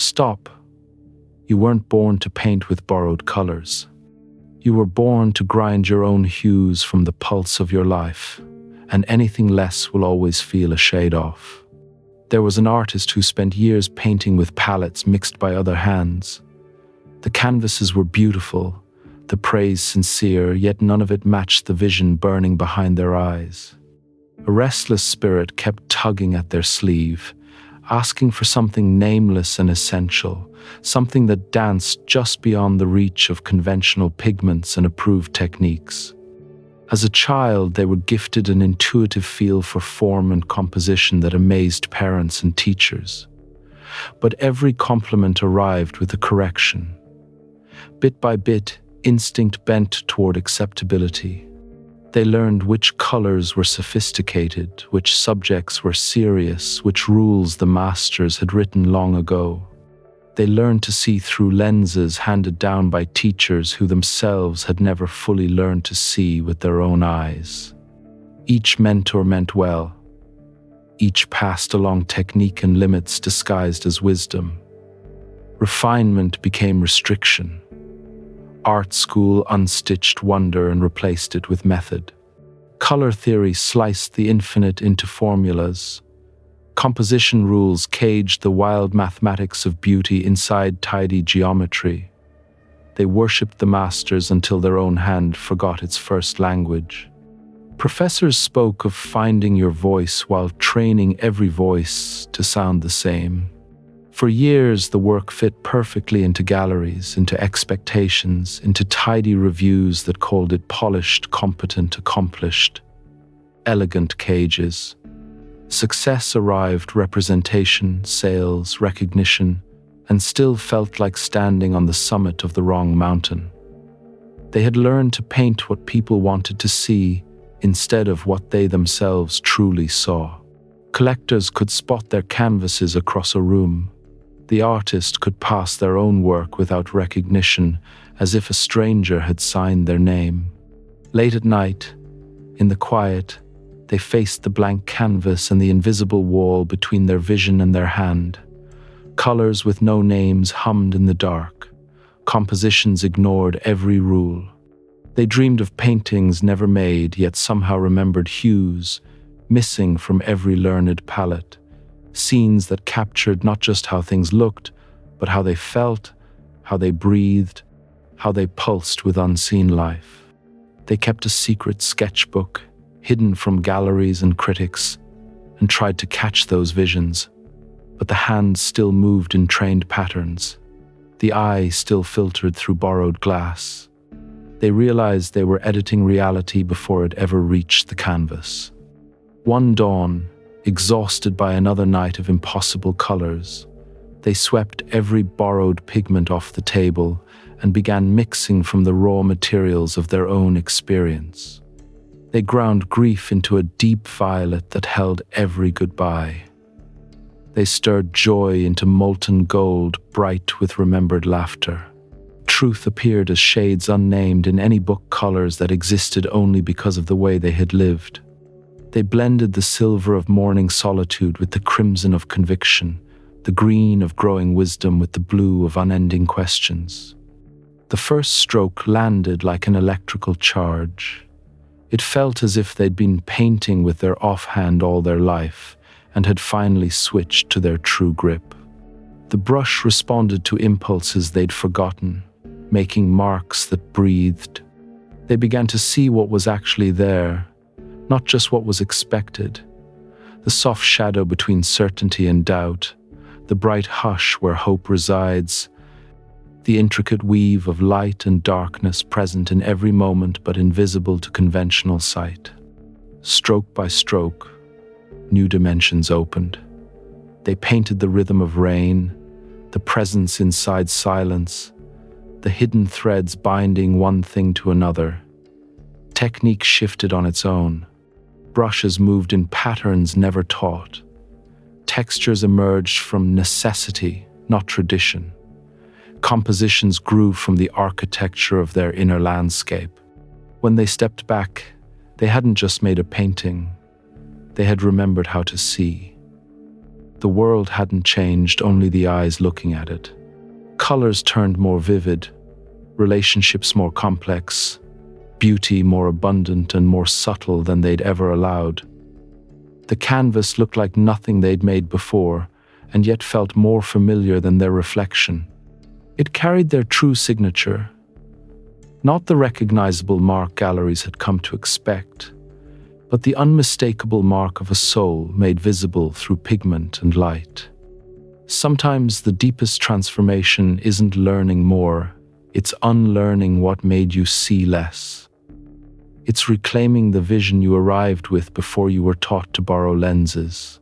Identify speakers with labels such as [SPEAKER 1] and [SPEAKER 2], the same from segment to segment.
[SPEAKER 1] Stop. You weren't born to paint with borrowed colors. You were born to grind your own hues from the pulse of your life, and anything less will always feel a shade off. There was an artist who spent years painting with palettes mixed by other hands. The canvases were beautiful, the praise sincere, yet none of it matched the vision burning behind their eyes. A restless spirit kept tugging at their sleeve, asking for something nameless and essential, something that danced just beyond the reach of conventional pigments and approved techniques. As a child, they were gifted an intuitive feel for form and composition that amazed parents and teachers. But every compliment arrived with a correction. Bit by bit, instinct bent toward acceptability. They learned which colors were sophisticated, which subjects were serious, which rules the masters had written long ago. They learned to see through lenses handed down by teachers who themselves had never fully learned to see with their own eyes. Each mentor meant well. Each passed along technique and limits disguised as wisdom. Refinement became restriction. Art school unstitched wonder and replaced it with method. Color theory sliced the infinite into formulas. Composition rules caged the wild mathematics of beauty inside tidy geometry. They worshipped the masters until their own hand forgot its first language. Professors spoke of finding your voice while training every voice to sound the same. For years, the work fit perfectly into galleries, into expectations, into tidy reviews that called it polished, competent, accomplished. Elegant cages. Success arrived, representation, sales, recognition, and still felt like standing on the summit of the wrong mountain. They had learned to paint what people wanted to see instead of what they themselves truly saw. Collectors could spot their canvases across a room. The artist could pass their own work without recognition, as if a stranger had signed their name. Late at night, in the quiet, they faced the blank canvas and the invisible wall between their vision and their hand. Colors with no names hummed in the dark. Compositions ignored every rule. They dreamed of paintings never made, yet somehow remembered hues, missing from every learned palette. Scenes that captured not just how things looked, but how they felt, how they breathed, how they pulsed with unseen life. They kept a secret sketchbook, hidden from galleries and critics, and tried to catch those visions. But the hand still moved in trained patterns. The eye still filtered through borrowed glass. They realized they were editing reality before it ever reached the canvas. One dawn, exhausted by another night of impossible colors, they swept every borrowed pigment off the table and began mixing from the raw materials of their own experience. They ground grief into a deep violet that held every goodbye. They stirred joy into molten gold, bright with remembered laughter. Truth appeared as shades unnamed in any book colors that existed only because of the way they had lived. They blended the silver of morning solitude with the crimson of conviction, the green of growing wisdom with the blue of unending questions. The first stroke landed like an electrical charge. It felt as if they'd been painting with their offhand all their life and had finally switched to their true grip. The brush responded to impulses they'd forgotten, making marks that breathed. They began to see what was actually there, not just what was expected. The soft shadow between certainty and doubt, the bright hush where hope resides, the intricate weave of light and darkness present in every moment but invisible to conventional sight. Stroke by stroke, new dimensions opened. They painted the rhythm of rain, the presence inside silence, the hidden threads binding one thing to another. Technique shifted on its own. Brushes moved in patterns never taught. Textures emerged from necessity, not tradition. Compositions grew from the architecture of their inner landscape. When they stepped back, they hadn't just made a painting. They had remembered how to see. The world hadn't changed, only the eyes looking at it. Colors turned more vivid, relationships more complex, beauty more abundant and more subtle than they'd ever allowed. The canvas looked like nothing they'd made before, and yet felt more familiar than their reflection. It carried their true signature, not the recognizable mark galleries had come to expect, but the unmistakable mark of a soul made visible through pigment and light. Sometimes the deepest transformation isn't learning more, it's unlearning what made you see less. It's reclaiming the vision you arrived with before you were taught to borrow lenses.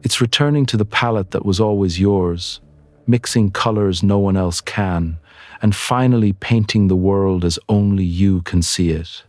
[SPEAKER 1] It's returning to the palette that was always yours, mixing colors no one else can, and finally painting the world as only you can see it.